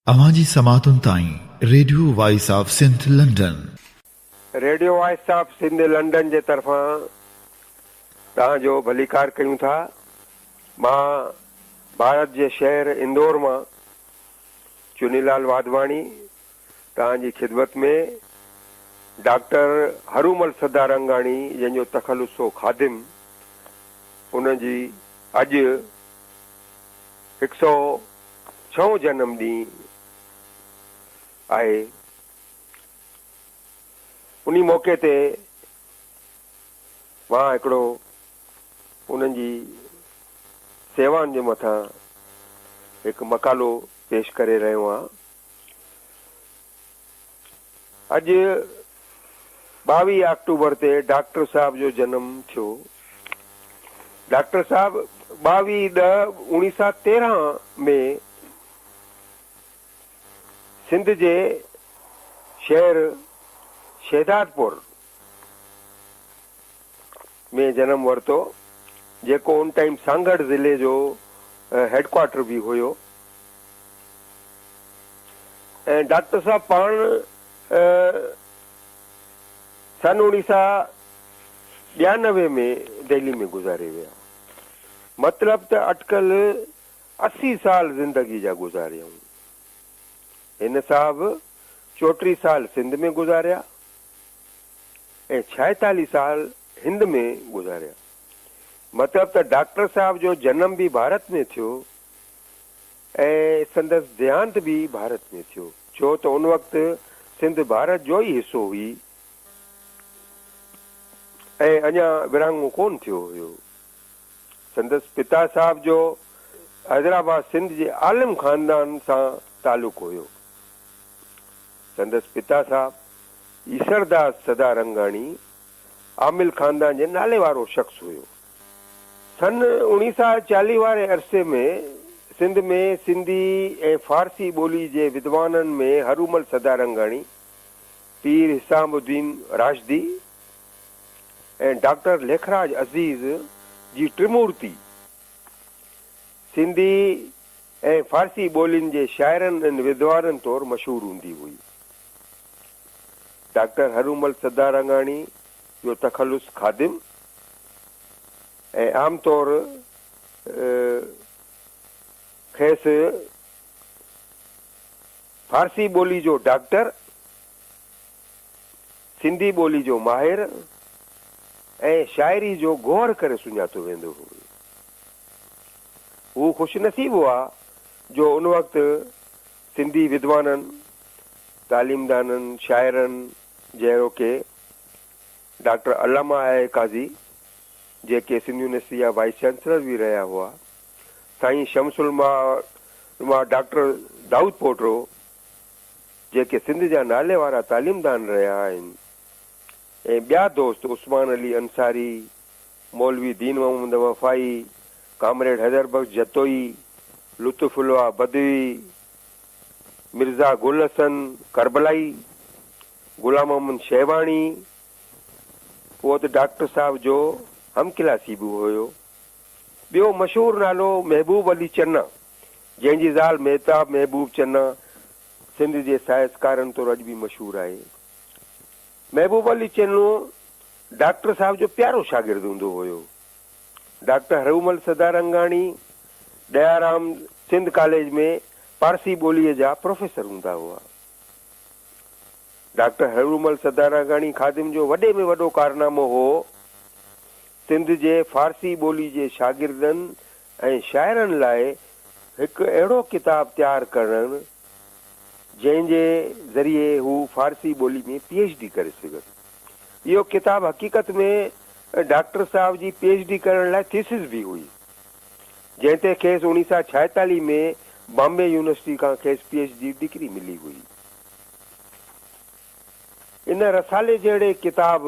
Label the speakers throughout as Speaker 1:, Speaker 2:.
Speaker 1: अवांजी समातुन ताईं radio voice of Sindh London.
Speaker 2: Radio voice of Sindh London जे तरफ़ां तव्हांजो भलीकार कयूं था। मां भारत जे शहर इंदौर मां चुनीलाल वाधवाणी तव्हांजी ख़िदमत में डॉक्टर हरूमल सदारंगाणी जंहिंजो तख़ल्लुस हो ख़ादिम, उनजी अॼु 106 जनम ॾींहुं आहे। उन मौक़े ते मां हिकिड़ो उन्हनि जी सेवाउनि जे मथां हिकु मकालो पेश करे रहियो आहियां। अॼु 22 अक्टूबर ते डॉक्टर साहब जो जनम थियो। डॉक्टर साहब 22/10/1913 में सिंध जे शहर शहदादपुर में जनम वरितो, जेको उन टाइम सांगड़ ज़िले जो हेडक्वार्टर बि हुयो। ऐं डॉक्टर साहब पाण सन 1992 में दिल्ली में गुज़ारे विया। मतिलब त अटकल 80 साल ज़िंदगी जा गुज़ारिया। हिन साहब 34 साल सिंध में गुज़ारिया ऐं 46 साल हिंद में गुज़ारिया। मतिलब त डॉक्टर साहब जो जनम भी भारत में थियो ऐं संदसि देहांत भी भारत में थियो, छो त उन वक़्तु सिंध भारत जो ई हिसो हुई ऐं अञा विरहाङो कोन थियो हुयो। संदसि पिता साहब जो हैदराबाद सिंध जे आलिम ख़ानदान सां तालुक़ हुयो। संदसि पिता साहब ईसरदास सदारंगाणी आमिल ख़ानदान जे नाले वारो शख़्स हुयो। सन 1940 वारे अरसे में सिंध में सिंधी ऐं फारसी ॿोली जे विद्वाननि में हरूमल सदारंगाणी, पीर हिसामुद्दीन राशदी ऐं डॉक्टर लेखराज अज़ीज़ जी त्रिमूर्ति सिंधी ऐं फारसी ॿोलियुनि जे शाइरनि ऐं विद्वाननि तौरु मशहूरु हूंदी हुई। डॉक्टर हरूमल सदारंगाणी जो तख़ल्लुस ख़ादिम ऐं आमतौर खेसि फारसी ॿोली जो डॉक्टर, सिंधी ॿोली जो माहिर ऐं शाइरी जो गौर करे सुञातो वेंदो हो। हू ख़ुशनसीब हुआ जो उन वक़्तु सिंधी विद्वाननि, तालीमदाननि, शाइरनि जहिड़ो के डॉक्टर अल्लामा आहे काज़ी, जेके सिंध यूनिवर्सिटी जा वाइस चांसलर भी रहिया हुआ, साईं शमसुल मां डॉक्टर दाऊद पोटरो, जेके सिंध जा नाले वारा तालीमदान रहिया आहिनि, ऐं ॿिया दोस्त उस्मान अली अंसारी, मौलवी दीन मोहम्मद वफ़ाई, कामरेड हैदर बख्श जतोई, लुत्फुल्लाह बदवी, मिर्ज़ा गुल हसन करबलाई, गुलाम मोहम्मद शेवाणी, उहो त डॉक्टर साहब जो हमकिलासी बि हुयो। ॿियो मशहूरु नालो महबूब अली चन्ना, जंहिंजी ज़ाल मेहताब महबूब चन्ना सिंध जे साहित्यकारनि तौरु अॼु बि मशहूरु आहे। महबूब अली चन्नो डॉक्टर साहब जो प्यारो शागिर्दु हूंदो हुयो। डॉक्टर हरूमल सदारंगाणी दयाराम सिंध कॉलेज में पारसी ॿोलीअ जा प्रोफेसर हूंदा हुआ। डॉक्टर हरूमल सदारंगाणी ख़ादिम जो वॾे में वॾो कारनामो हो सिंध जे फारसी ॿोली जे शागिर्दनि ऐं शाइरनि लाइ हिकु अहिड़ो किताब तयारु करणु जंहिंजे ज़रिए हू फारसी ॿोली में PhD करे सघनि। इहो किताब हक़ीक़त में डॉक्टर साहब जी PhD करण लाइ थीसिस भी हुई, जंहिं ते खेसि 1946 में बॉम्बे यूनिवर्सिटी खां खेसि PhD डिग्री मिली हुई। इन रसाले जहिड़े किताब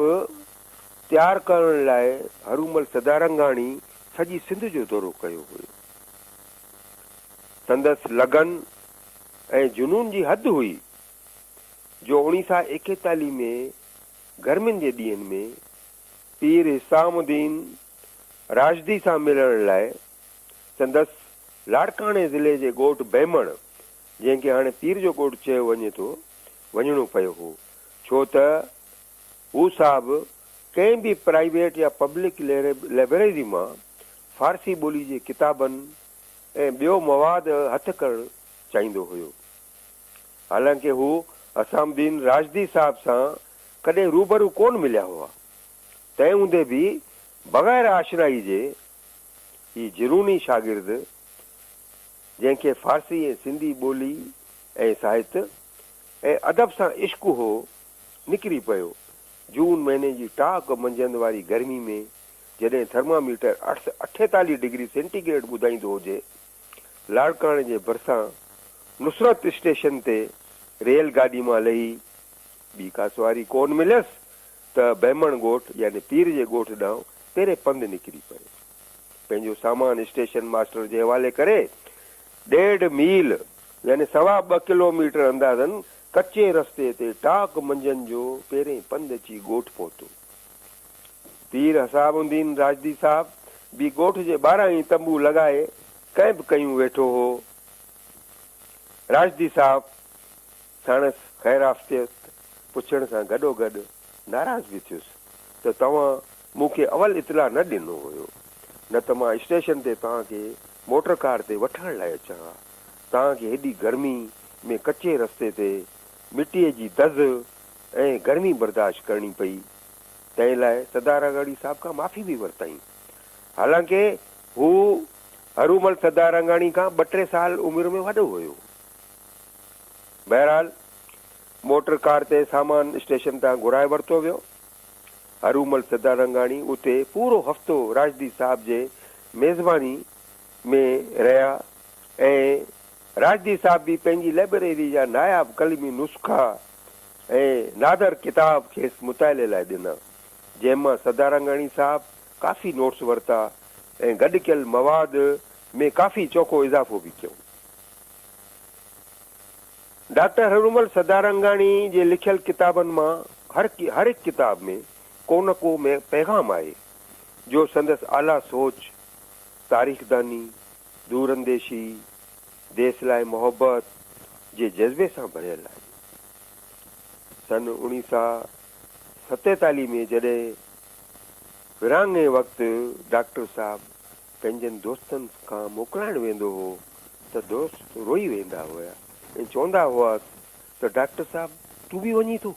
Speaker 2: तयारु करण लाइ हरूमल सदारंगाणी सॼी सिंध जो दौरो कयो हुयो। संदसि लगन ऐं जुनून जी हद हुई जो 1941 में गर्मियुनि जे ॾींहंनि में पीर हिसामुद्दीन राशदी सां मिलण लाइ संदसि लाड़काणे ज़िले जे ॻोठु बेमण, जंहिंखे हाणे पीर जो ॻोठु चयो वञे थो, वञिणो पियो हो। छो त हू साहिबु कंहिं बि प्राइवेट या पब्लिक लाइब्रेरी मां फारसी ॿोली जे किताबनि ऐं ॿियो मवाद हथु करणु चाहींदो हुयो। हालांकि हू हिसामुद्दीन राशदी साहिब सां कॾहिं रूबरू कोन मिलिया हुआ, तंहिं हूंदे बि बग़ैर आशनाई जे ही जिरूनी शागिर्द, जंहिंखे फारसी ऐं सिंधी ॿोली ऐं साहित्य ऐं अदब सां इश्क़ हो, निकिरी पियो जून महीने जी टाक मंझंदि वारी गर्मी में, जॾहिं थर्मामीटर 48 डिग्री सेंटीग्रेड ॿुधाईंदो हुजे। लाड़काणे जे भरिसां नुसरत स्टेशन ते रेलगाॾी मां लही ॿी का सवारी कोन मिलियसि त बेमण ॻोठु यानी पीर जे ॻोठु ॾांहुं तेरे पंधु निकिरी पियो। पंहिंजो सामान स्टेशन मास्टर जे हवाले करे 1.5 मील यानी 2.25 किलोमीटर अंदाज़नि कचे रस्ते ते टाक मंझंदि जो पहिरें पंधु अची ॻोठु पहुतो। पीर हिसामुद्दीन राशदी साहिबु बि ॻोठ जे ॿाहिरां ई तंबू लॻाए कैंप कयूं वेठो हो। राशदी साहिबु साणसि ख़ैर आफ़ियत पुछण सां गॾोगॾु नाराज़ बि थियुसि त तव्हां मूंखे अवल इतला न ॾिनो हुयो, न त मां स्टेशन ते तव्हांखे मोटर कार ते वठण लाइ अचां हा। तव्हांखे हेॾी गर्मी में कचे रस्ते ते मिटीअ जी दज़ ऐं गर्मी बर्दाश्त करणी पई, तंहिं लाइ सदारंगाणी साहिब खां माफ़ी बि वरितई। हालांकि हू हरूमल सदारंगाणी खां 2-3 साल उमिरि में वॾो हुयो। बहरहाल मोटर कार ते सामान स्टेशन तां घुराए वरितो वियो। हरूमल सदारंगाणी उते पूरो हफ़्तो राशदी साहिब जे मेज़बानी में रहिया ऐं राशदी साहिब बि पंहिंजी लाइब्रेरी जा नायाब कलमी नुस्ख़ा ऐं नादर किताब खेसि मुताले लाइ ॾिना, जंहिंमां सदारंगाणी साहिबु काफ़ी नोट्स वरिता ऐं गॾु कयल मवाद में काफ़ी चोखो इज़ाफ़ो बि कयो। डॉक्टर हरूमल सदारंगाणी जे लिखियल किताबनि मां हर हिकु किताब में को न को में पैगाम आहे जो संदसि आला सोच, तारीख़दानी, दूरंदेशी, देश लाइ मोहब्बत जे जज़्बे सां भरियल आहे। सन 1947 में जॾहिं विरहाङे वक़्तु डॉक्टर साहिबु पंहिंजनि दोस्तनि खां मोकिलाइण वेंदो हो त दोस्त रोई वेंदा हुआ ऐं चवंदा हुआ त डॉक्टर साहिबु तूं बि वञी थो।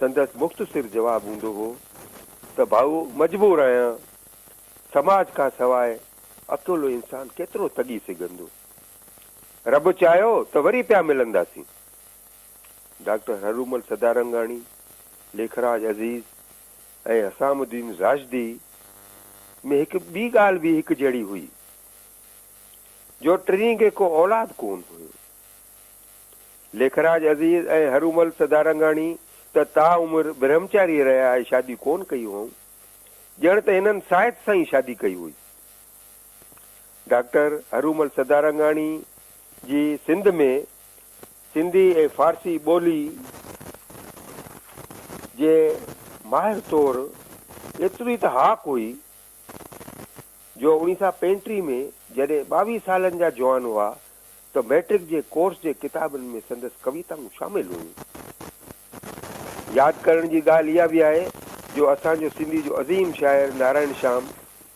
Speaker 2: संदसि मुख़्तसिर जवाबु हूंदो हो त भाऊ मजबूर आहियां, समाज खां सवाइ अकेलो इंसान केतिरो तॻी सघंदो, रब चाहियो त वरी पिया मिलंदासीं। डॉक्टर हरूमल सदारंगाणी, लेखराज अज़ीज़ ऐं हिसामुद्दीन राशदी में हिकु ॿी ॻाल्हि बि हिकु जहिड़ी हुई जो टिनी खे को औलाद कोन हुयो। लेखराज अज़ीज़ ऐं हरूमल सदारंगाणी त ताउमिरि ब्रह्मचारी रहिया ऐं शादी कोन कई हुअऊं, ॼण त हिननि साहित सां ई शादी कई हुई। डॉक्टर हरूमल सदारंगाणी जी सिंध में सिंधी ऐं फारसी ॿोली जे माहिर तौरु एतिरी त हाक हुई जो 1935 में जॾहिं 22 सालनि जा जवान हुआ त मैट्रिक जे कोर्स जे किताबनि में संदसि कविताऊं शामिल हुयूं। यादि करण जी ॻाल्हि इहा बि आहे जो असांजो सिंधी जो अज़ीम शाइर नारायण श्याम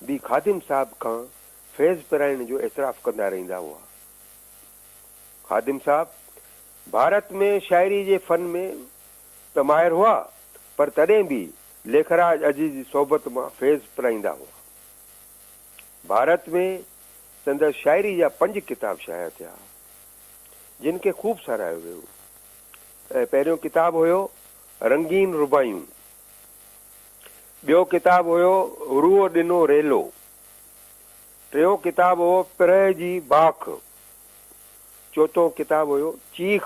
Speaker 2: बि ख़ादिम साहिब खां फैज़ पिराइण जो एतिराफ़ कंदा रहंदा हुआ। ख़ादिम साहिबु भारत में शाइरी जे फ़न में त माहिर हुआ, पर तॾहिं बि लेखराज अज़ीज़ जी सोबत मां फैज़ पिराईंदा हुआ। भारत में संदसि शाइरी जा 5 किताब शाया थिया जिन खे ख़ूब सारायो वियो ऐं पहिरियों किताबु हुयो रंगीन रुबायूं, ॿियो किताबु हुयो रूह ॾिनो रेलो, टियों किताबु हो पिरह जी बाख, चौथों किताबु हुयो चीख,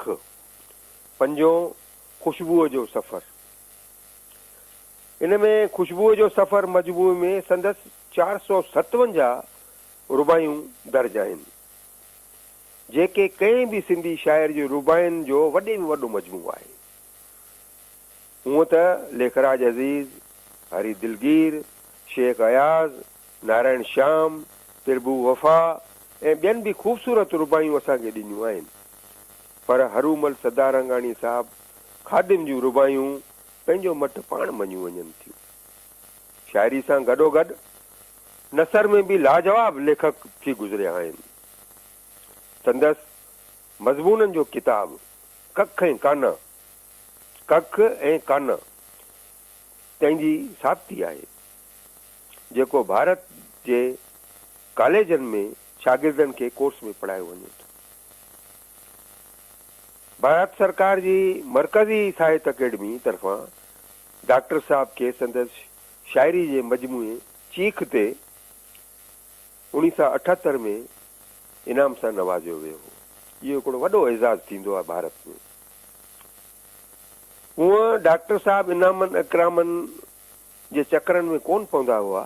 Speaker 2: पंजों ख़ुशबूअ जो सफ़र। इन में ख़ुशबूअ जो सफ़र मजमूए में संदसि 457 रुबायूं दर्ज आहिनि, जेके कंहिं बि सिंधी शाइर जी रुबायुनि जो वॾे में वॾो मजमू आहे। हूअं त लेखराज अज़ीज़ हरी दिलगीर, शेख अयाज़, नारायण श्याम, प्रभु वफ़ा ऐं ॿियनि बि ख़ूबसूरत रुबायूं असांखे ॾिनियूं आहिनि। पर हरूमल सदारंगाणी साहिबु खादिम जूं रुबायूं पंहिंजो मट पाण मञियूं वञनि थियूं। शाइरी सां गॾोगॾु नसर में बि लाजवाब लेखक थी गुज़रिया आहिनि। संदसि मज़मूननि जो किताबु कख ऐं कान तंहिंजी साबिती आहे, जेको भारत जे कॉलेजनि में शागिर्दनि खे कोर्स में पढ़ायो वञे थो। भारत सरकार जी मरकज़ी साहित्य अकेडमी तरफ़ां डॉक्टर साहब खे संदसि शाइरी जे मजमूए चीख ते 1978 में इनाम सां नवाज़ियो वियो हो। इहो हिकिड़ो वॾो एज़ाज़ थींदो आहे भारत में। हूअं डॉक्टर साहब इनामनि इकरामनि जे चकरनि में कोन पवंदा हुआ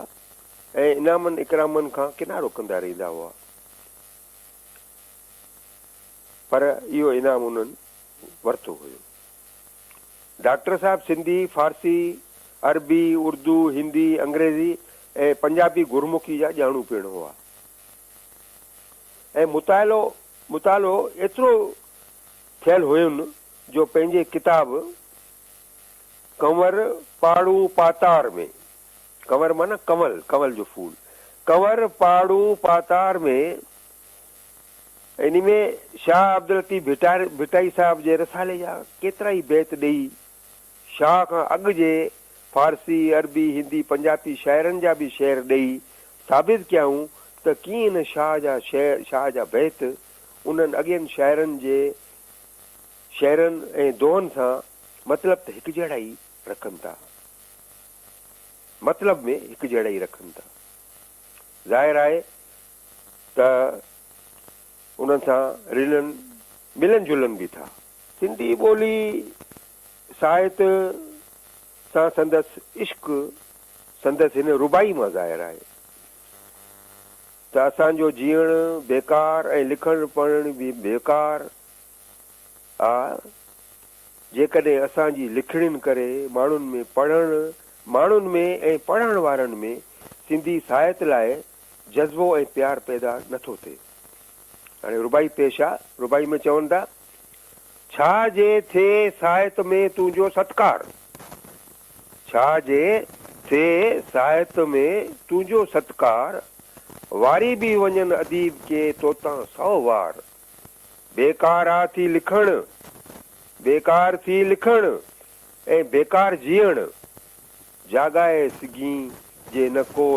Speaker 2: ऐं इनामनि इकरामनि खां किनारो कंदा रहंदा हुआ, पर इहो इनाम उन्हनि वरितो हुयो। डॉक्टर साहब सिंधी, फारसी, अरबी, उर्दू, हिंदी, अंग्रेज़ी ऐं पंजाबी गुरमुखी जा ॼाणू पिण हुआ ऐं मुतालो एतिरो थियल हुयुनि जो पंहिंजे किताब कंवर पाड़ू पातार में, कंवर माना कंवल जो फूल, कंवर पाड़ू पातार में इन में शाह अब्दुल लतीफ़ भिटाई साहब जे रसाले जा केतिरा ई बैत ॾेई शाह खां अॻु जे फारसी, अरबी, हिंदी, पंजाबी शाइरनि जा बि शेर ॾेई साबित कयाऊं त कीअं इन शाह जा बैत उन्हनि अॻियनि शाइरनि जे शेरनि ऐं दोहनि सां मतिलब त हिकु जहिड़ा ई रखनि था, मतिलब में हिकु जहिड़ा ई रखनि था। ज़ाहिर आहे त उन्हनि सां मिलन जुलन बि था। सिंधी ॿोली साहित्य सां संदसि इश्क संदसि हिन रुबाई मां ज़ाहिर आहे त असांजो जीअण बेकार ऐं लिखणु पढ़णु बि बेकार आहे जेकॾहिं असांजी लिखणियुनि करे माण्हुनि में ऐं पढ़ण वारनि में सिंधी साहित्य लाइ जज़्बो ऐं प्यारु पैदा नथो थिए। हाणे रुबाई पेश आहे। रुबाई में चवनि था, छा जे थिए साहित्य में तुंहिंजो सत्कार, छा जे थिए साहित्य में तुंहिंजो सत्कार, वारी बि वञनि अदीब के तोतां 100 वार, बेकार थी लिखण ऐं बेकार जीअण, जाॻाए सिगी जे न को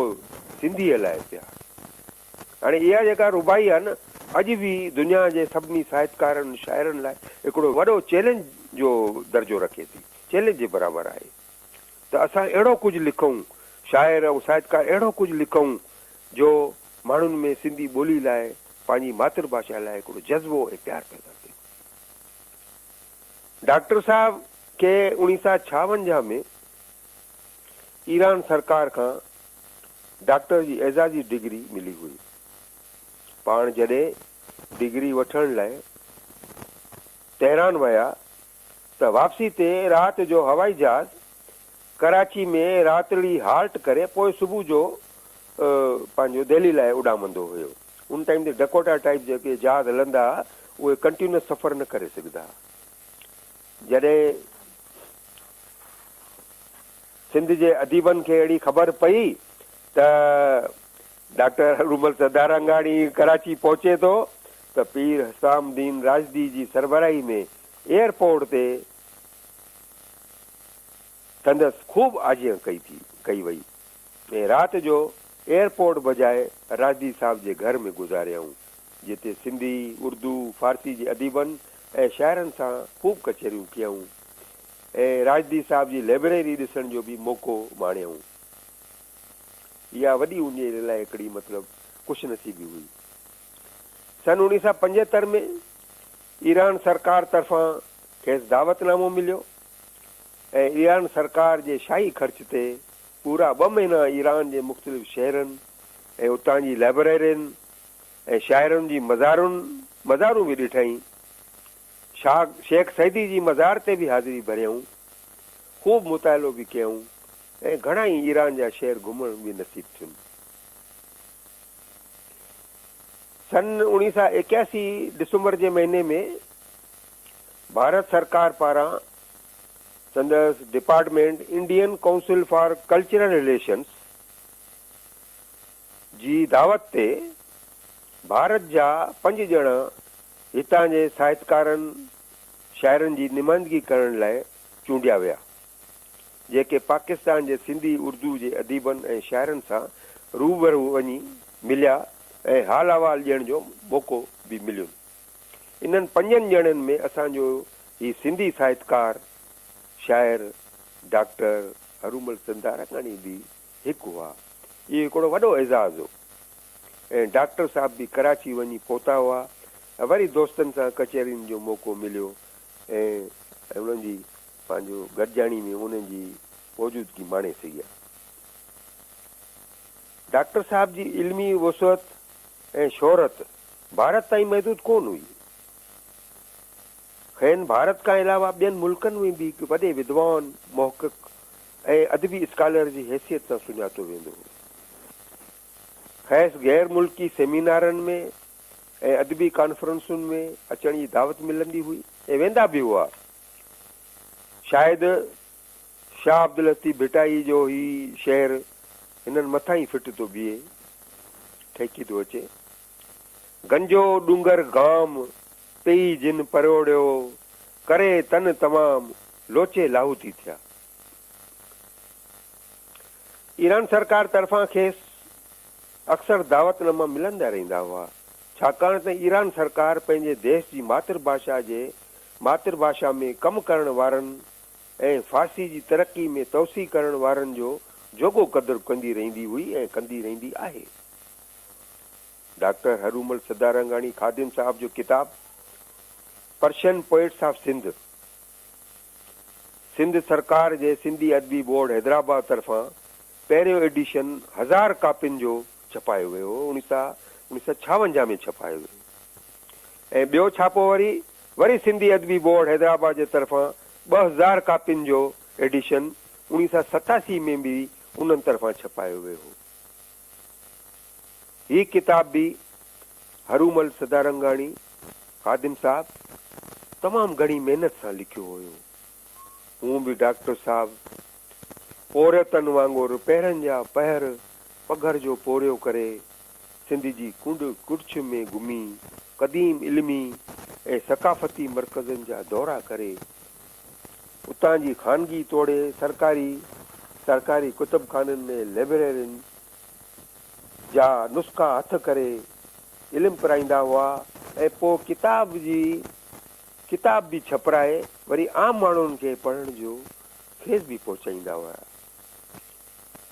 Speaker 2: सिंधीअ लाइ प्यार। हाणे इहा जेका रुबाई आहे न, अॼु बि दुनिया जे सभिनी साहित्यकारनि शाइरनि लाइ हिकिड़ो वॾो चैलेंज जो दर्जो रखे थी, चैलेंज जे बराबरि आहे त असां अहिड़ो कुझु लिखूं, शाइर ऐं साहित्यकार अहिड़ो कुझु लिखूं जो माण्हुनि में सिंधी ॿोली लाइ, पंहिंजी मातृभाषा लाइ हिकिड़ो जज़्बो ऐं प्यारु पैदा थिए। डॉक्टर साहब खे 1956 में ईरान सरकार खां डॉक्टर जी एज़ाज़ी डिग्री मिली हुई। पाण जॾहिं डिग्री वठण लाइ तेहरान विया त वापसी ते राति जो हवाई जहाज़ कराची में रातिड़ी हाल्ट करे पोइ सुबुह जो पंहिंजो दिल्ली लाइ उॾामंदो हुयो। उन टाइम ते डकोटा टाइप जेके जहाज़ हलंदा उहे कंटिन्यूअस सफ़र न करे सघंदा। जॾहिं सिंध जे अदीबनि खे अहिड़ी ख़बर पई त डॉक्टर हरूमल सदारंगाणी कराची पहुचे थो त पीर हसामुद्दीन राजदी जी सरबराही में एयरपोर्ट ते संदसि ख़ूब आजियां कई वई ऐं राति जो एयरपोर्ट बजाए राजदी साहब जे घर में गुज़ारियाऊं, जिते सिंधी, उर्दू, फारसी जे अदीबनि ऐं शाइरनि सां ख़ूब कचहरियूं कयूं ऐं राजदी साहब जी लाइब्रेरी ॾिसण जो बि मौक़ो माणियऊं। इहा वॾी उन लाइ हिकिड़ी मतिलबु ख़ुशनसीबी हुई। सन 1975 में ईरान सरकार तरफ़ां खेसि दावतनामो मिलियो ऐं ईरान सरकार जे शाही ख़र्च ते पूरा 2 महीना ईरान जे मुख़्तलिफ़ शहरनि ऐं उतां जी लाइब्रेरियुनि ऐं शाइरनि जी मज़ारूं बि ॾिठईं। शेख सईदी जी मज़ार ते बि हाज़िरी भरियऊं, ख़ूब मुतालो बि कयऊं ऐं घणा ई ईरान जा शहर घुमण बि नसीब थियुनि। सन 1981 डिसंबर जे महीने में भारत सरकार पारां संदसि department Indian Council for Cultural Relations जी दावत ते भारत जा 5 ॼणा हितां जे साहित्यकारनि शाइरनि जी नुमाइंदगी करण लाइ चूंडिया विया, जेके पाकिस्तान जे सिंधी उर्दू जे अदीबनि ऐं शाइरनि सां रूबरू वञी मिलिया ऐं हाल अहवाल ॾियण जो मौक़ो बि मिलियो। इन्हनि 5 ॼणनि में असांजो ही सिंधी साहित्यकार शाइर डॉक्टर हरूमल सदारंगाणी बि हिकु हुआ। इहो हिकिड़ो वॾो एज़ाज़ हो ऐं डॉक्टर साहब बि कराची वञी पहुता हुआ। वरी दोस्तनि सां कचहरियुनि जो मौक़ो मिलियो ऐं उन्हनि जी पंहिंजो गॾिजाणी में उन्हनि जी मौजूदगी माणे सही आहे। डॉक्टर साहब जी इल्मी वसअत ऐं शोहरत भारत ताईं महदूद कोन हुई। खेनि भारत खां अलावा ॿियनि मुल्कनि में बि हिकु वॾे विद्वान मुहक़िक़ ऐं अदबी स्कॉलर जी हैसियत सां सुञातो वेंदो हो। ख़ैसि गैर मुल्की सेमिनारनि में ऐं अदबी कॉन्फ्रेंसुनि में अचण जी दावत मिलंदी हुई ऐं वेंदा बि हुआ। शायदि शाह अब्दुल लतीफ़ भिटाई जो ही शेर हिननि मथां ई फिट थो बीहे, ठेकी थो अचे। गंजो डूंगर गाम पेई जिन परोड़ियो करे तन तमाम लोचे लाहूती थिया। ईरान सरकार तरफ़ां खेसि अक्सर दावतनामा मिलंदा रहंदा हुआ, छाकाणि त ईरान सरकार पंहिंजे देश जी मातृभाषा में कमु करण वारनि ऐं फारसी जी तरक़ी में तवसी करण वारनि जो जोॻो क़दुरु कंदी रहंदी हुई ऐं कंदी रहंदी आहे। डॉक्टर हरूमल सदारंगाणी खादिम साहब जो किताब पर्शियन पोइट्स ऑफ सिंध सरकार जे सिंधी अदबी बोर्ड हैदराबाद तरफ़ां पहिरियों एडिशन 1000 कापियुनि जो छपायो वियो हो। 1956 में छपायो वियो ऐं ॿियो छापो वरी सिंधी अदबी बोर्ड हैदराबाद जे तरफ़ां 2000 कापियुनि जो एडिशन 1987 में बि उन्हनि तरफ़ां छपायो वियो हो। ही किताब बि हरूमल सदारंगाणी खादिम साहब तमामु घणी महिनत सां लिखियो हुयो। हूअं बि डॉक्टर साहब पोरियतनि वांगुरु पहिरनि जा पहर पघर जो पोरियो करे सिंध जी कुड़छ में घुमी क़दीम इल्मी ऐं सकाफ़ती मर्कज़नि जा दौरा करे उतां जी ख़ानगी तोड़े सरकारी कुतुबखाननि ऐं लाइब्रेरियुनि जा नुस्ख़ा हथ करे इल्मु पढ़ाईंदा हुआ ऐं पोइ किताब बि छपराए वरी आम माण्हुनि खे पढ़ण जो खेस बि पहुचाईंदा हुआ।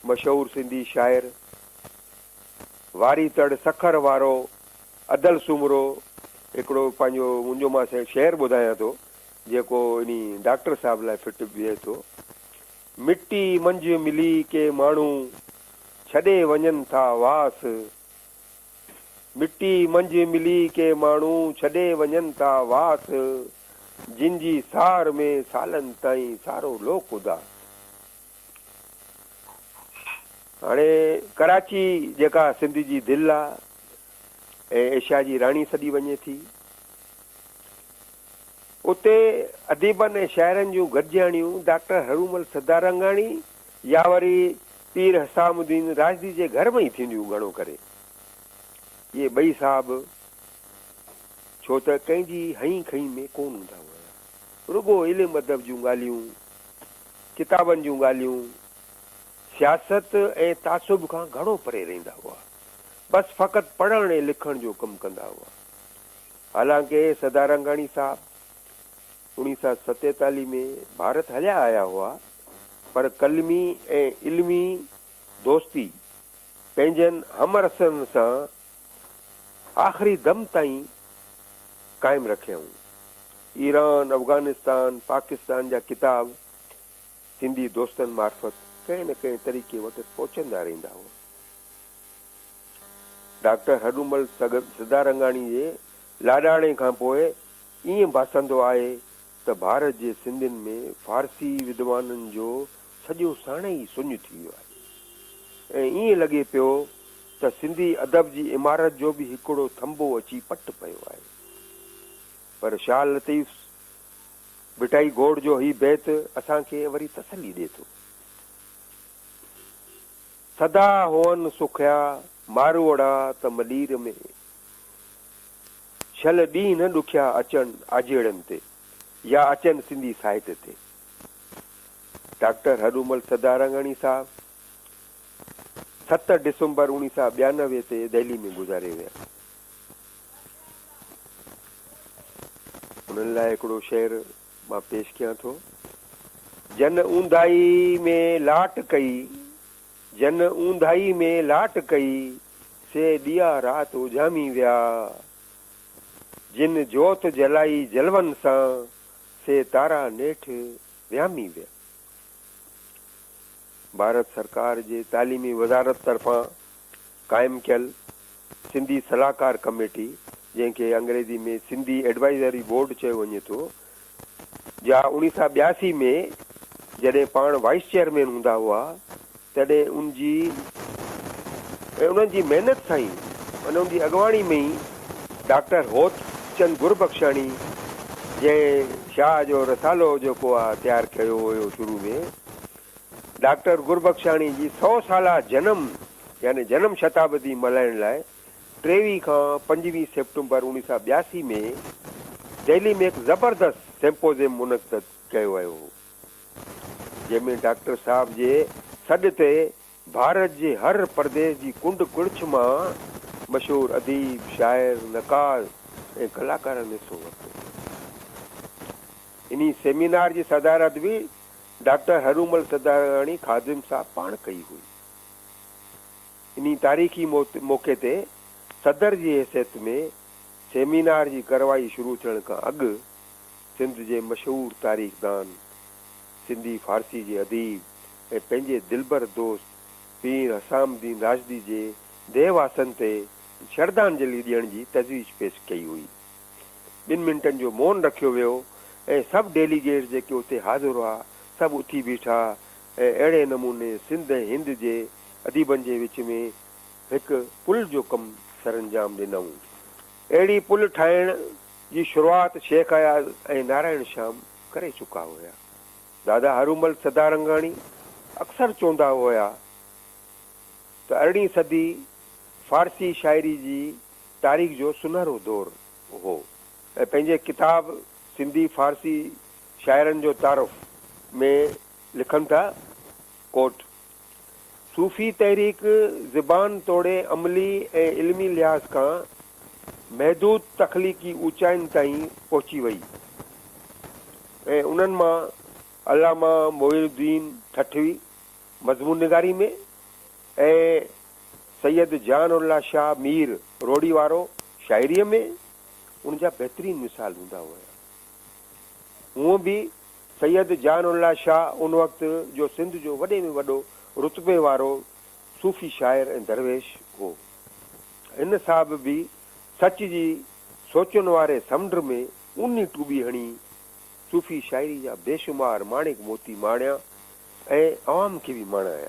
Speaker 2: मशहूरु सिंधी शाइर वारी तड़ सखर वारो अदल सुमरो हिकिड़ो पंहिंजो मुंहिंजो मां शेर ॿुधायां थो जेको इन डॉक्टर साहब लाइ फिट बीहे थो। मिटी मंझ मिली के माण्हू छॾे वञनि था वास, मिटी मंझ मिली के माण्हू छॾे वञनि था वास, जिन जी सार में सालनि ताईं सारो लोक उदास। हाणे कराची जेका सिंध जी दिलि आहे ऐं एशिया जी राणी सॾी वञे थी, उते अदीबनि ऐं शाइरनि जूं गॾिजाणियूं डॉक्टर हरूमल सदारंगाणी या वरी पीर हसामुद्दीन राज़ी जे घर में ई थींदियूं घणो करे। इहे ॿई साहब छो त कंहिंजी हई खई में कोन हूंदा हुआ, रुगो इल्मु अदब जूं ॻाल्हियूं, किताबनि जूं ॻाल्हियूं, सियासत ऐं तासुब खां घणो परे रहंदा हुआ। बसि फ़क़ति पढ़ण ऐं लिखण जो कमु कंदा हुआ। हालांकि सदारंगाणी साहब 1947 में भारत हलिया आया हुआ, पर कलमी ऐं इल्मी दोस्ती पंहिंजनि हमरसनि सां आख़िरी दम ताईं क़ाइमु रखियऊं। ईरान, अफ़गानिस्तान, पाकिस्तान जा किताब सिंधी दोस्तनि मार्फत कंहिं न कंहिं तरीक़े वटि पहुचंदा रहंदा हुआ। डॉक्टर हरूमल सदारंगाणी जे लाॾाणे खां पोइ ईअं भासंदो आहे त भारत जे सिंधियुनि में फारसी विद्वाननि जो सॼो साणे ई सुञ थी वियो आहे ऐं ईअं लॻे पियो त सिंधी अदब जी इमारत जो बि हिकिड़ो थंबो अची पट पियो आहे। पर शाह लतीफ़ बिटाई गोड़ जो ही बैत असांखे वरी तसली ॾिए थो। सदा हुअनि सुखिया मारवड़ा त मलीर में, छल ॾींहं न ॾुखिया अचनि आजेड़नि ते या अचनि सिंधी साहित्य ते। डॉक्टर हरूमल सदारंगाणी साहब 7 डिसंबर 1992 ते दिल्ली में गुज़ारे विया। उन्हनि लाइ हिकिड़ो शेर मां पेश कयां थो। जन ऊंदाई में लाट कई, जन ऊंदाई में लाट कई, से दिया रात उजामी विया, जिन जोत जलाई जलवन सां, से तारा नेठ वियामी विया। भारत सरकार जे तालीमी वज़ारत तरफ़ां क़ाइमु कयल सिंधी सलाहकार कमेटी, जंहिंखे अंग्रेज़ी में सिंधी एडवाइज़री बोर्ड चयो वञे थो, जा 1982 में जॾहिं पाण वाइस चेयरमैन हूंदा हुआ, तॾहिं उन्हनि जी महिनत सां ई, उन्हनि जी अॻुवाणी में ई डॉक्टर होत चंद गुरबख्शाणी, जंहिं शाह जो रसालो जेको आहे तयारु कयो हुयो शुरू में, डॉक्टर गुरबख्शाणी जी 100 साला जनम यानी जनम शताब्दी मल्हाइण लाइ 23 खां 25 सेप्टेम्बर 1982 में दिल्ली में हिकु ज़बरदस्त सिम्पोजियम मुनक़िद कयो वियो हो, जंहिंमें डॉक्टर साहब जे सॾ ते भारत जे हर प्रदेश जी कुंड कुड़िछ मां मशहूरु अदीब, शाइर, नक़ाद ऐं कलाकारनि हिसो वरितो। इन सेमिनार जी सदारत बि डॉक्टर हरूमल सदारंगाणी खादिम साहब पाण कई हुई। इन तारीख़ी मौक़े ते सदर जी हैसियत में सेमिनार जी करवाई शुरू थियण खां अॻु सिंध जे मशहूरु तारीख़दान, सिंधी फारसी जे अदीब ऐं पंहिंजे दिलबर दोस्त पीर हसामुद्दीन राशदी जे देहवासन ते श्रद्धांजलि ॾियण जी तजवीज़ पेश कई हुई। 2 मिंटनि जो मौन रखियो वियो ऐं सभु डेलीगेट जेके उते हाज़िर हुआ सभु उथी बीठा ऐं अहिड़े नमूने सिंध ऐं हिंद जे अदीबनि जे विच में हिकु पुल जो कमु सरअंजाम ॾिनऊं। अहिड़ी पुल ठाहिण जी शुरूआति शेख आयाज़ ऐं नारायण श्याम करे चुका हुया। दादा हरूमल सदारंगाणी अक्सर चवंदा हुया त 18वीं सदी फारसी शाइरी जी तारीख़ जो सुनहरो दौर हो ऐं पंहिंजे किताब सिंधी फारसी शाइरनि जो तारुफ़ में लिखनि था, कोट, सूफ़ी तहरीक ज़बान तोड़े अमली ऐं इल्मी लिहाज़ खां महदूद तख़लीक़ी ऊचाइनि ताईं पहुची वई ऐं उन्हनि मां अल्लामा मोइनुद्दीन ठठवी मज़मून निगारी में ऐं सैयद जान शाह मीर रोड़ी वारो शाइरीअ में उनजा बहितरीन मिसाल हूंदा हुया। हूअं बि सैयद जान शाह उन वक़्तु जो सिंध जो वॾे में वॾो रुतबे वारो सूफ़ी शाइर ऐं दरवेश हो। हिन साहब बि सच जी सोचण वारे समुंड में ऊनी टूबी हणी सूफ़ी शाइरी जा बेशुमार माणिक मोती माणिया ऐं आवाम खे बि माणाया।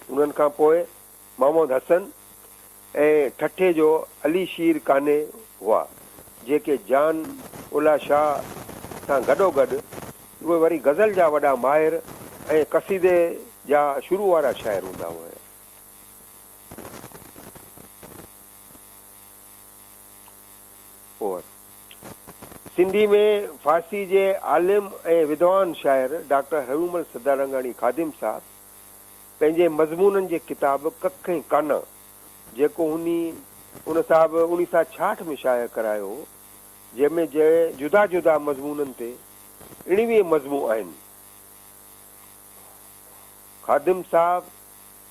Speaker 2: उन्हनि खां पोइ मोहम्मद हसन ऐं ठठे जो अली शीर काने हुआ, जेके जान उल्ला शाह सां गॾोगॾु उहे वरी गज़ल जा वॾा माहिर ऐं क़सीदे जा शुरू वारा शाइर हूंदा हुआ। सिंधी में फारसी जे आलिम ऐं विद्वान शाइर डॉक्टर हरूमल सदारंगाणी खादिम साहब पंहिंजे मज़मूननि जे किताब कख ऐं काना, जेको उन साहब 1966 में शाया करायो, जंहिंमें जुदा जुदा मज़मूननि ते 19 मज़मू आहिनि। खादिम साहब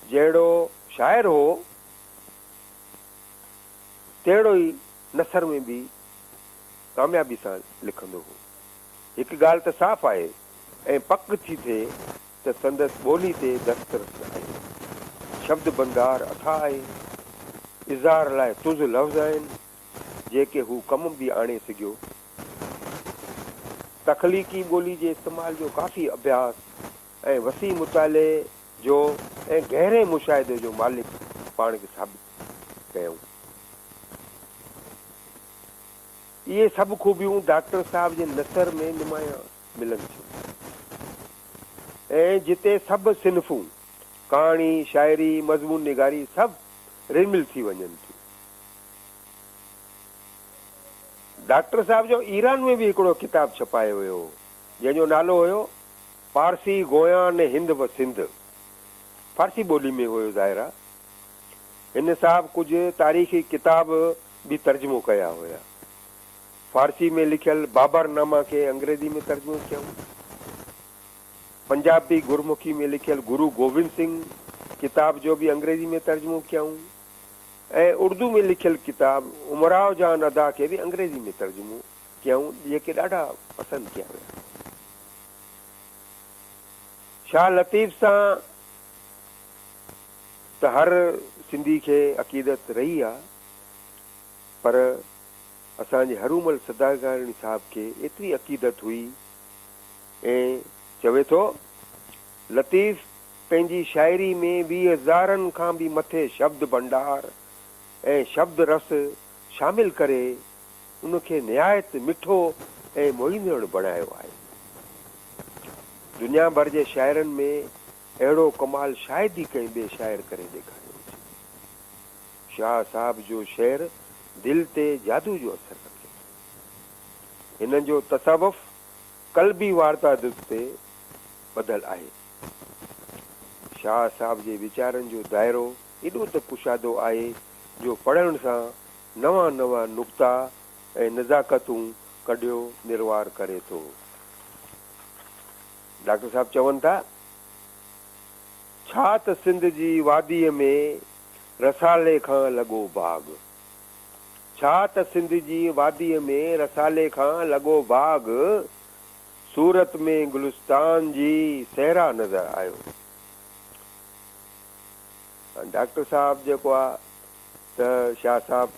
Speaker 2: जहिड़ो शाइर हो तहिड़ो ई नसर में बि कामयाबी सां लिखंदो हो। हिकु ॻाल्हि त साफ़ आहे ऐं पक थी थिए त संदसि ॿोली ते दस्तरस आहे। शब्द भंडार अथाह आहे, इज़हार लाइ तुज़ लफ़्ज़ आहिनि जेके हू कम बि आणे सघियो। तख़लीक़ी ॿोली जे इस्तेमाल जो काफ़ी अभ्यास ऐं वसी मुताले जो ऐं गहरे मुशाहिदे जो मालिक पाण खे साबित कयूं। इहे सभु ख़ूबियूं डॉक्टर साहब जे नसर में नुमायां मिलनि थियूं ऐं जिते सभु सिनफ़ूं कहाणी, शाइरी, मज़मून निगारी सभु रिमिल थी वञनि थियूं। डॉक्टर साहब जो ईरान में बि हिकिड़ो किताबु छपायो हुयो जंहिंजो नालो हुयो फारसी गोया ने हिंद व सिंध। फारसी ॿोली में हुयो ज़ाहिरा। हिन साहब कुझु तारीख़ी किताब बि तर्जुमो कया हुया। फारसी में लिखियल बाबरनामा खे अंग्रेज़ी में तर्जुमो कयूं, पंजाबी गुरमुखी में लिखियल गुरु गोविंद सिंह किताब जो भी अंग्रेजी में तर्जुमो कयूं ऐं उर्दू में लिखियल किताब उमराव जान अदा के भी अंग्रेजी में तर्जुमो कयूं, जेके ॾाढा पसंदि कया विया। शाह लतीफ़ सां त हर सिंधी खे अक़ीदत रही आहे, पर असांजे हरूमल सदागारणी साहब खे एतिरी अक़ीदत हुई ऐं चवे थो लतीफ़ पंहिंजी शाइरी में 20,000 खां बि मथे शब्द भंडार ऐं शब्द रस शामिल करे उनखे निहायत मिठो ऐं मोहींदड़ बणायो आहे। दुनिया भर जे शाइरनि में अहिड़ो कमाल शायदि ई कंहिं ॿिए शाइर करे ॾेखारियो हुजे। शाह साहब जो शेर दिल ते जादू जो असर रखे। हिननि जो तसवुफ़ कल्बी वारदात ते बदल आहे। शाह साहब जे वीचारनि जो दायरो एॾो त कुशादो आहे जो पढ़ण सां नवां नवां नुक़्ता ऐं नज़ाकतूं कढियो निर्वार करे थो। डॉक्टर साहब चवनि था, छा त सिंध जी वादीअ में रसाले खां लॻो बाग़, छा त सिंध जी वादीअ में रसाले खां लॻो बाग़, सूरत में गुलिस्तान जी सहरा नज़र आयो। डॉक्टर साहब जेको आहे त शाह साहब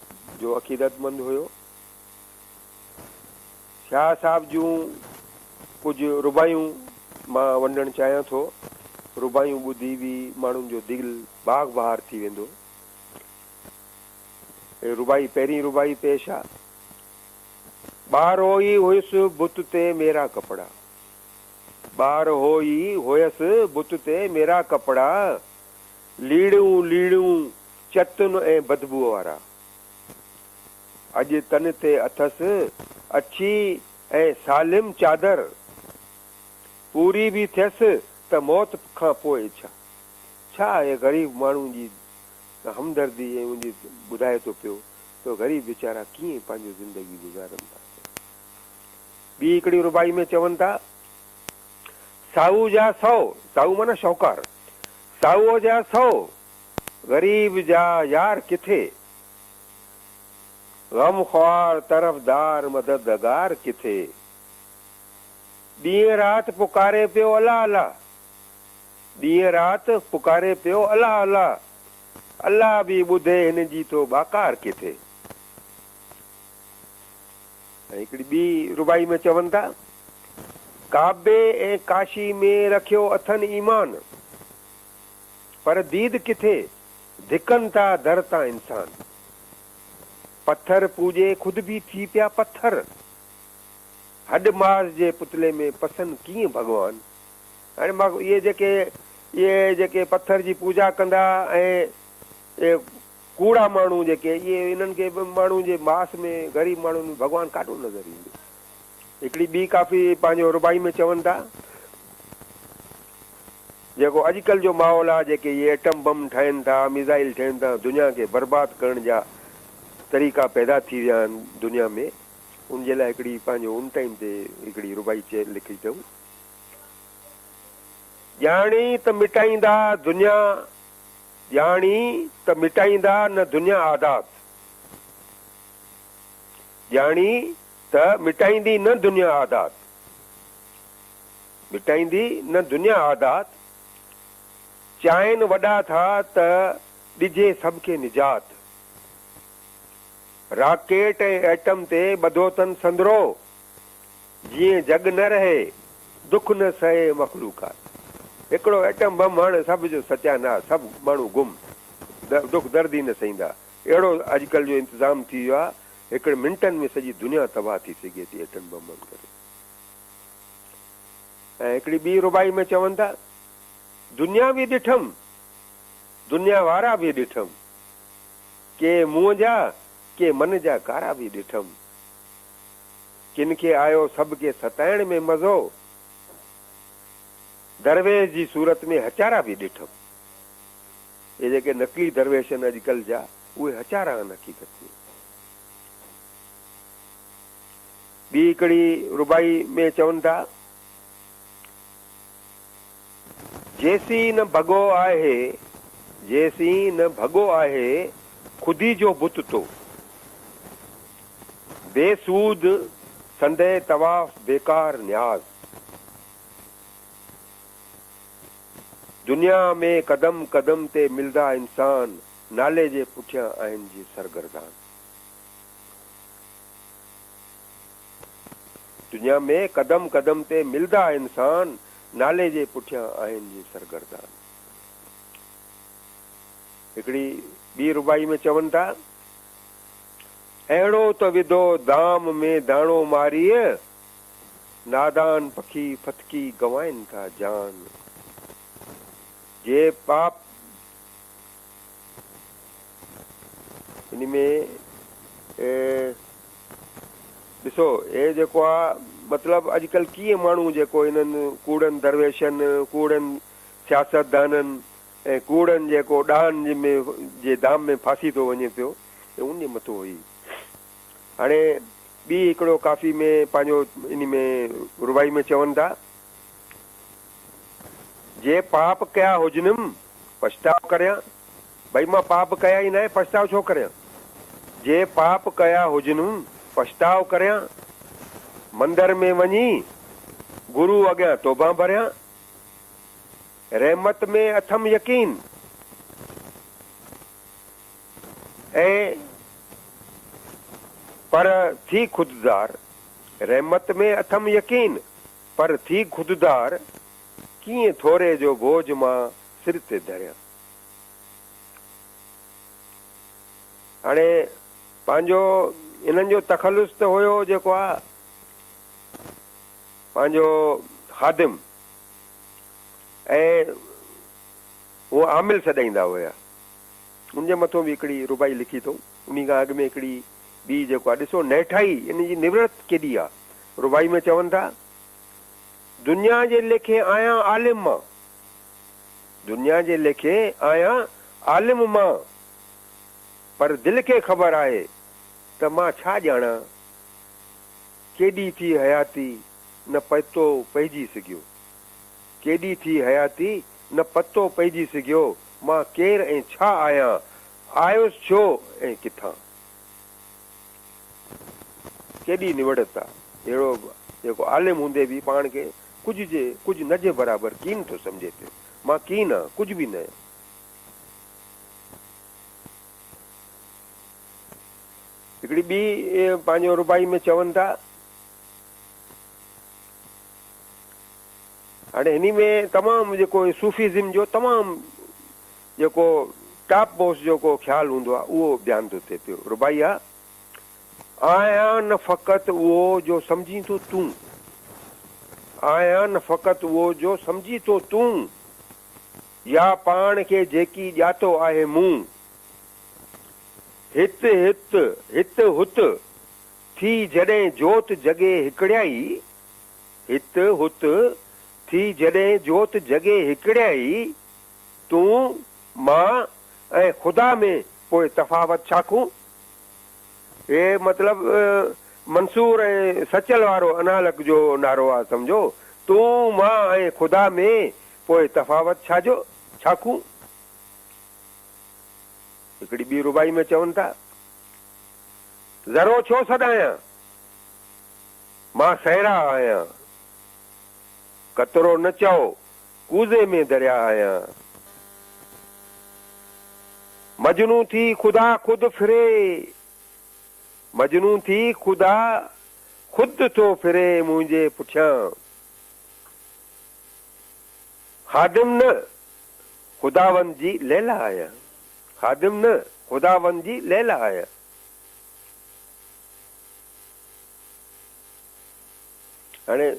Speaker 2: जो अक़ीदतमंद हुयो। शाह साहब जूं कुझु रुबायूं मां वंडणु चाहियां थो। रुबायूं ॿुधी बि माण्हुनि जो दिलि बाग़ बहार थी वेंदो। रुबाई पहिरीं रुबाई पेश आहे। ॿार होई हुयुसि बुत ते मेरा कपिड़ा, ॿार होई हुयसि बुत ते मेरा कपिड़ा, लीड़ियूं लीड़ियूं चतुन ऐं बदबू वारा, अॼु तन ते अथसि अछी ऐं सालिम चादर, पूरी बि थियसि त मौत खां पोइ इच्छा। छा आहे ग़रीब माण्हू जी हमदर्दी ऐं उनजी ॿुधाए थो पियो त ग़रीब वीचारा कीअं पंहिंजो ज़िंदगी गुज़ारनि था। ॿी हिकिड़ी रुबाई में चवनि था, साहू जा 100, साहू माना शौकार, साहूअ जा 100 ग़रीब जा यार किथे, ग़म ख्वार तरफ़दार मददगार किथे, ॾींहं राति पुकारे पियो अल्लाह अल्लाह, ॾींहं राति पुकारे पियो अल्लाह अल्लाह, अल्लाह बि ॿुधे हिन जी तो बाकार किथे। हिकिड़ी ॿी रुबाई में चवनि था, काबे ऐं काशी में रखियो अथनि ईमान, पर दीद किथे, धिकनि था दर तां इंसान, पत्थर पूॼे ख़ुदि बि थी पिया पत्थर, हॾ मास जे पुतले में पसंदि कीअं भॻवान। हाणे मां इहे जेके पत्थर जी पूॼा कंदा ऐं कूड़ा माण्हू जेके इहे इन्हनि खे माण्हू जे मास में ग़रीब माण्हुनि में भॻवानु काॾो नज़र ईंदो। हिकिड़ी ॿी काफ़ी पंहिंजो रुबाई में चवनि था, जेको अॼुकल्ह जो माहौल आहे, जेके इहे एटम बम ठाहिनि था, मिज़ाइल ठाहिनि था, दुनिया खे बर्बाद करण जा तरीक़ा पैदा थी विया आहिनि दुनिया में, उन जे लाइ हिकिड़ी पंहिंजो उन टाइम ते हिकिड़ी रुबाई लिखी अथऊं, ॼाणी त मिटाईंदा दुनिया, ॼाणी त मिटाईंदा न दुनिया आदात, ॼाणी त मिटाईंदी न दुनिया आदात, मिटाईंदी न दुनिया आदात, चाहिनि वॾा था त ॾिजे सभु खे निजात, राकेट ऐं एटम ते ॿधो अथनि संदरो, जीअं जग न रहे दुख न सहे मखलूकात। हिकिड़ो एटम बम हाणे सभ जो सत्यानाश, सभु माण्हू गुम, दुख दर्द ई न सहींदा। अहिड़ो अॼुकल्ह जो इंतज़ाम थी वियो आहे, हिकिड़े मिंटनि में सॼी दुनिया तबाह थी सघे थी एटम बम करे। ऐं हिकिड़ी ॿी रुबाई में चवनि था, दुनिया बि ॾिठमि दुनिया वारा बि ॾिठमि, के मुंहं जा के मन जा कारा बि ॾिठमि, किन खे आयो सभ खे सताइण में मज़ो, दरवेश जी सूरत में हचारा बि ॾिठमि। ये जेके नकली दरवेश आहिनि अॼुकल्ह जा, उहे हचारा आहिनि हक़ीक़त में। ॿी हिकिड़ी रुबाई में चवनि था, जेसी न भॻो आहे जेसी न भॻो आहे ख़ुदी जो बुत तो, बेसूद संदे तवाफ़ बेकार न्याज़। दुनिया में कदम कदम ते मिलदा इंसान, नाले जे पुठियां आहिनि जी सरगर्दान। दुनिया में कदम कदम ते मिलदा इंसान, नाले जे पुठियां आहिनि जी सरगर्दान। हिकिड़ी ॿी रुबाई में चवनि था, अहिड़ो त विधो दाम में दाणो मारीअ, नादान पखी फतकी गवाइनि था जान। जे पाप इन में ॾिसो हे जेको आहे मतिलबु अॼुकल्ह कीअं माण्हू जेको इन्हनि कूड़नि दरवेशनि, कूड़नि सियासतदाननि ऐं कूड़नि जेको ॾाहनि में जे दाम में फासी थो वञे पियो, उन जे मथां हुई। हाणे ॿी हिकिड़ो काफ़ी में पंहिंजो इन में रुबाई में चवनि था, जे पाप कया हुजनिम पछताव करियां। भई मां पाप कया ई न आहे, पछताव छो करियां। जे पाप कया हुजनिम पछताव करियां, मंदर में वञी गुरु अॻियां तौबा भरियां। रहमत में अथम यकीन ऐं पर थी खुददार, रहमत में अथम यकीन पर थी खुददार, कीअं थोरे जो बोझ मां सिर ते धरियां। हाणे पंहिंजो इन्हनि जो तखलुस त हुयो जेको आहे पंहिंजो खादिम, ऐं उहो आमिल सॾाईंदा हुया। उनजे मथां बि हिकिड़ी रुबाई लिखी अथऊं। उन खां अॻु में हिकिड़ी ॿी जेको आहे, ॾिसो नेठाई इन जी निवृत केॾी आहे। रुबाई में चवनि था, दुनिया जे लेखे आहियां आलिम मां, दुनिया जे लेखे आहियां आलिम मां, पर दिलि खे ख़बर आहे त मां छा ॼाणा, केॾी थी हयाती न पतो पइजी सघियो, केॾी थी हयाती न पतो पइजी सघियो, मां केरु ऐं छा आहियां, आयुसि छो ऐं किथां। केॾी निवड़त आहे। अहिड़ो जेको आलिम हूंदे बि पाण खे कुझु न जे बराबरि कीन थो सम्झे पियो। मां कीन आहियां, कुझु बि न। हिकिड़ी ॿी पंहिंजो रुबाई में चवनि था, हाणे हिन में तमामु जेको सूफ़ीज़म जो तमामु जेको टॉप मोस्ट जेको ख़्यालु हूंदो आहे उहो बयानु थो थिए पियो। रुबाई आहे, आहियां न फ़क़ति उहो जो सम्झी थो तूं, आहियां न फ़क़ति उहो जो सम्झी थो तूं, या पाण खे जेकी ॼातो आहे मूं, हित हित हित हुत थी जॾहिं जोत जॻे हिकिड़ियाई, हित हुत थी जॾहिं जोत जॻे हिकिड़ियाई, तूं मां ऐं ख़ुदा में पोइ तफ़ावत छा खूं। हे मतिलबु मंसूर ऐं सचल वारो अनालक जो नारो आहे, सम्झो। तूं मां ऐं ख़ुदा में पोइ तफ़ावत छाजो छा खूं। हिकिड़ी ॿी रुबाई में चवनि था, ज़रो छो सॾायां मां सहरा आहियां, कतरो न चओ कूज़े में दरिया आहियां, मजनू थी ख़ुदा ख़ुदि फिरे, मजनू थी ख़ुदा ख़ुदि थो फिरे मुंहिंजे पुठियां। ख़ादिम न ख़ुदावंद जी लैला आहियां, ख़ादिम न ख़ुदावंद जी लैला आहियां। हाणे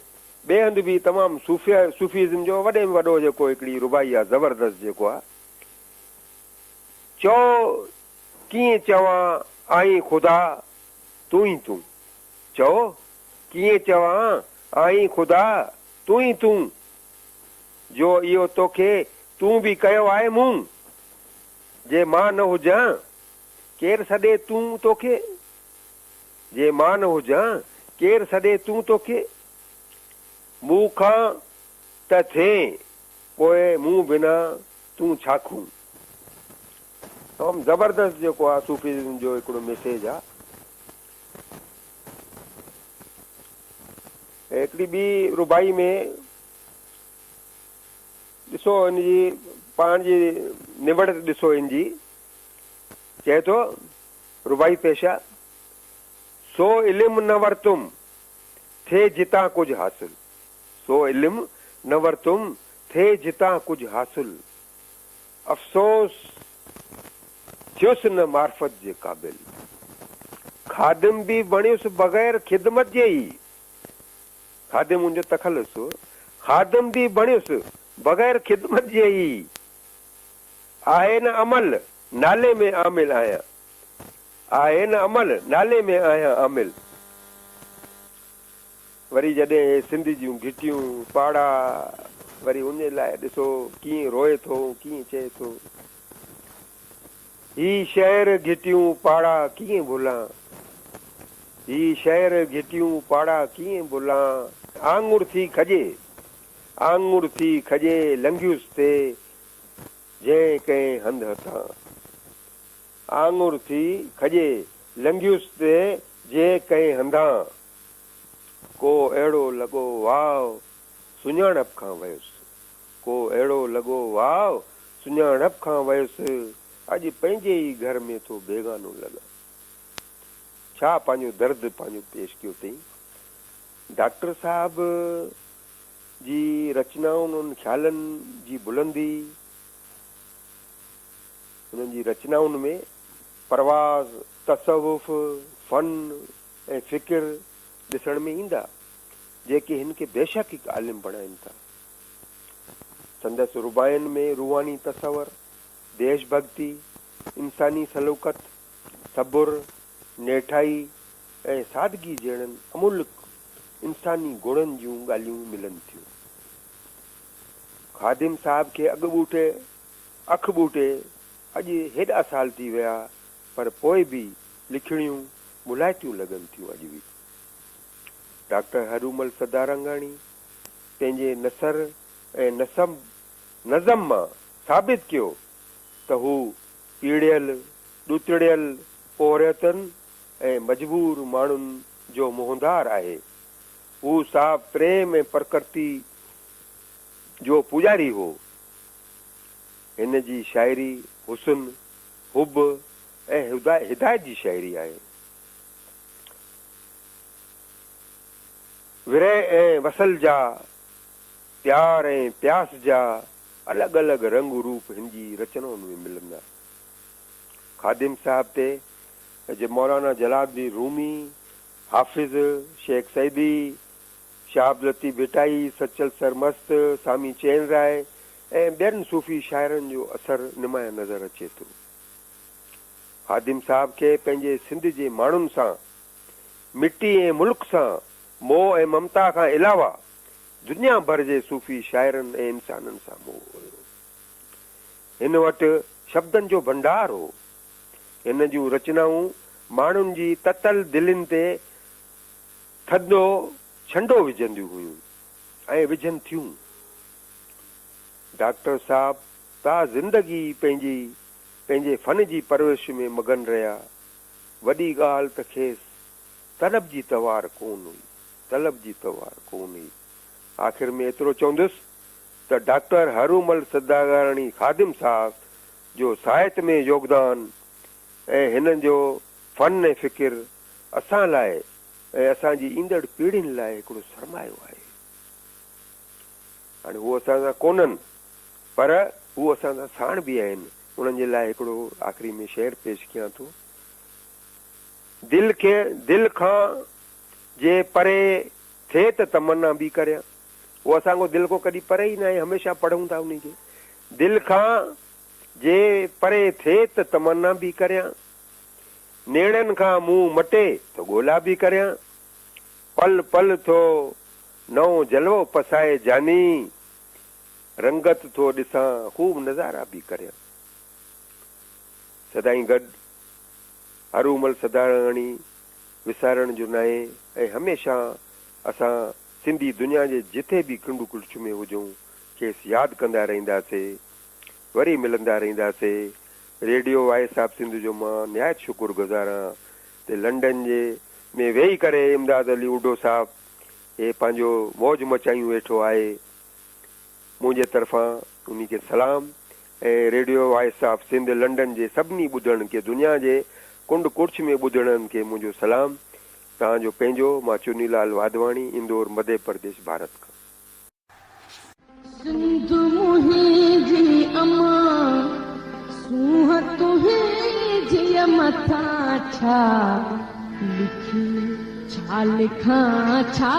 Speaker 2: ॿिए हंधि बि तमामु सूफ़ीज़म जो वॾे में वॾो जेको हिकिड़ी रुबाई आहे, ज़बरदस्त जेको आहे, चओ कीअं चवां आई ख़ुदा तूं ई तूं, चओ कीअं चवां आई ख़ुदा तूं ई तूं, जो इहो तोखे तूं बि कयो आहे मूं, जे मां न हुजां केरु सॾे तूं तोखे, जे मां न हुजां केरु सॾे तूं तोखे, मूं खां त थिए पोइ मूं बिना तूं छा खूं। तमामु ज़बरदस्त जेको आहे सूफ़ीज़म जो हिकिड़ो मैसेज आहे। हिकिड़ी ॿी रुबाई में ॾिसो हिनजी पाण जी निबड़ ॾिसो हिनजी, चए थो रुबाई पेशा, सो इल्मु न वरितुम थे जितां कुझु हासिल, सो इल्मु न वरितुम थे जितां कुझु हासिल, अफ़सोस थियुसि न मार्फत जे क़ाबिल, ख़ादिम बि बणियुसि बग़ैर ख़िदमत जे ई, ख़ादिम मुंहिंजो तखलुस, ख़ादिम बि बणियुसि बग़ैर ख़िदमत जे ई, आहे न अमल नाले में आमिल आहियां, आहे न अमल नाले में आहियां आमिल। वरी जॾहिं सिंध जूं घिटियूं पाड़ा, वरी उन लाइ ॾिसो कीअं रोए थो, कीअं चए थो, ही शहर घिटियूं पाड़ा कीअं भुलां, ही शहर घिटियूं पाड़ा कीअं भुलां, आंगुर थी खजे, आंगुर थी खजे लंघियुसि ते जंहिं कंहिं हंध हथां, आंगुर थी खजे लंघियुसि ते जंहिं कंहिं हंधां, को अहिड़ो लॻो वाव सुञाणप खां वयुसि, को अहिड़ो लॻो वाव सुञाणप खां वयुसि, अॼु पंहिंजे ई घर में थो बेगानो लॻा। छा पंहिंजो दर्द पंहिंजो पेश कयो अथई। डॉक्टर साहब जी रचनाउनि, उन ख़्यालनि जी बुलंदी, उन्हनि जी रचनाउनि में परवाज़, तसवुफ़, फ़न ऐं फ़िक्र ॾिसण में ईंदा, जेके हिन खे बेशक हिकु आलिम बणाइनि था। संदसि रुबाइनि में रूहानी तसवर, देशभक्ति, इंसानी सलूकत, सबुर, नेठाई ऐं सादगी जहिड़नि अमुल्क इंसानी गुणनि जूं ॻाल्हियूं मिलनि थियूं। ख़ादिम साहब खे अखि ॿूटे अॼु हेॾा साल थी विया, पर पोइ बि लिखणियूं मुलायतियूं लॻनि थियूं अॼु बि। डॉक्टर हरूमल सदारंगाणी पंहिंजे नसर ऐं नज़म मां साबित कयो त हू पीड़ियल, ॾुतड़ियल ओरियतुनि ऐं मजबूर माण्हुनि जो मोहनदार आहे। हू साफ़ प्रेम ऐं प्रकृति जो पुॼारी हो। हिन जी शाइरी हुस्न, हुब ऐं हिदायत जी शाइरी आहे। विरह ऐं वसल जा, प्यार ऐं प्यास जा अलॻि अलॻि रंग रूप हिन जी रचनाउनि में मिलंदा। ख़ादिम साहब ते जे मौलाना जलालुद्दीन रूमी, हाफ़िज़ शेख सईदी, शाह लतीफ़ भिटाई, सचल सरमस्त, सामी चैन राय ऐं ॿियनि सूफ़ी शाइरनि जो असरु नुमाया नज़र अचे थो। ख़ादिम साहब खे पंहिंजे सिंध जे माण्हुनि सां, मिटी ऐं मुल्क सां मोह ऐं ममता खां अलावा दुनिया भर जे सूफ़ी शाइरनि ऐं इंसाननि सां मोह हुयो। हिन वटि शब्दनि जो भंडार हो। हिन जूं रचनाऊं माण्हुनि जी ततल दिलनि ते थधो छंडो विझंदियूं हुयूं ऐं विझनि थियूं। डॉक्टर साहब ता ज़िंदगी पंहिंजे फ़न जी परवरिश में मगन रहिया। वॾी ॻाल्हि त खेसि तलब जी तवार कोन हुई। आख़िर में एतिरो चवंदुसि त डॉक्टर हरूमल सदारंगाणी ख़ादिम साहब जो साहित्य में योगदान ऐं हिननि जो फ़न ऐं फ़िकिर असां लाइ ऐं असांजी ईंदड़ पीढ़ियुनि लाइ हिकिड़ो सरमायो आहे। हाणे उहो असां सां कोन्हनि पर उहो असां सां साण बि आहिनि। उन्हनि जे लाइ हिकिड़ो आख़िरी में शेर पेश कयां थो। दिलि खां जे परे थिए त तमन्ना बि करियां। उहो असांखो दिलि खां कॾहिं परे ई न आहे, हमेशह पढ़ूं था उन खे। दिलि खां जे परे थिए त तमन्ना बि करियां, नेड़नि खां मुंहुं मटे त ॻोल्हा बि करियां, पल पल थो नओं जलवो पसाए जानी, रंगत थो ॾिसां ख़ूब नज़ारा बि करियां। सदाईं गॾु हर उमल सदारणी विसारण जो न आहे। ऐं हमेशह असां सिंधी दुनिया जे जिथे बि कुंड कुर्च में हुजूं खेसि यादि कंदा रहंदासीं, वरी मिलंदा रहंदासीं। रेडियो वॉइस ऑफ सिंध जो मां निहायत शुक्रगुज़ार आहियां ते लंडन जे में वेही करे इमदाद अली उडो साहिबु हे पंहिंजो मौज मचायूं वेठो आहे। मुंहिंजे तरफ़ां उन खे सलाम ऐं radio voice of Sindh London जे सभिनी ॿुधण खे, दुनिया जे कुंड कुर्च में ॿुधणनि खे मुंहिंजो सलाम। तव्हांजो पंहिंजो मां चुनीलाल वाधवाणी, इंदौर, मध्य प्रदेश, भारत खां।
Speaker 3: सिंध मुंहिंजी अमां सूंह तुंहिंजी मथां छा लिखी, छा लिखां छा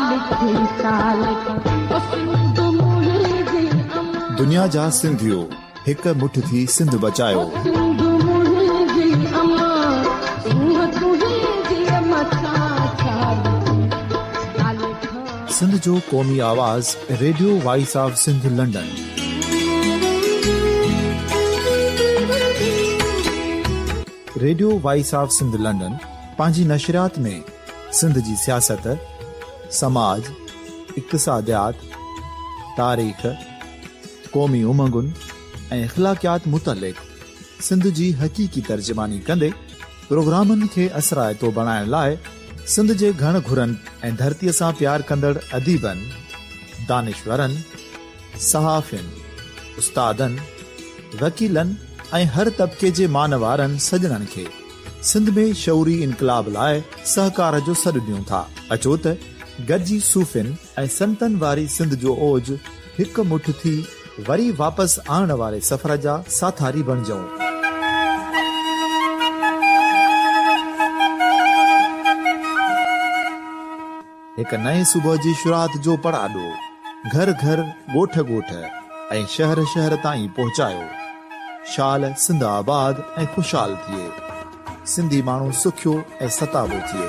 Speaker 3: लिखी, छा लिखां। सिंध मुंहिंजी अमां,
Speaker 1: दुनिया जा सिंधियो हिकु मुठ थी सिंध बचायो।
Speaker 3: सिंध मुंहिंजी अमां सूंह तुंहिंजी मथां छा लिखी, छा लिखां।
Speaker 1: सिंध जो क़ौमी आवाज़ radio voice of Sindh London. Radio voice of Sindh London पंहिंजी नशरियात में सिंध जी सियासत, समाज, इक़्तिसादियात, तारीख़, क़ौमी उमंगुनि ऐं इख़्लाक़ियात मुतलिक़ सिंध जी हक़ीक़ी तर्जुमानी कंदे प्रोग्रामनि खे असराइतो बणाइण लाइ सिंध जे घण घुरनि ऐं धरतीअ सां प्यार कंदड़ अदीबनि, दानिशवरनि, सहाफ़ियुनि, उस्तादनि, वकीलनि ऐं हर तबिके जे मानवारनि सजणनि खे सिंध में शऊरी इनकलाब लाइ सहकार जो सॾु ॾियूं था। अचो त गॾिजी सूफ़ियुनि ऐं संतनि वारी सिंध जो ओज हिकु मुठ थी वरी वापसि आणण वारे सफ़र जा साथारी बणिजऊं। हिकु नए सुबुह जी शुरूआत जो पड़ाॾो घर घर, ॻोठ ॻोठ ऐं शहर शहर ताईं पहुचायो। शाल सिंध आबाद ऐं ख़ुशहाल थिए, सिंधी माण्हू सुखियो ऐं सताबो थिए।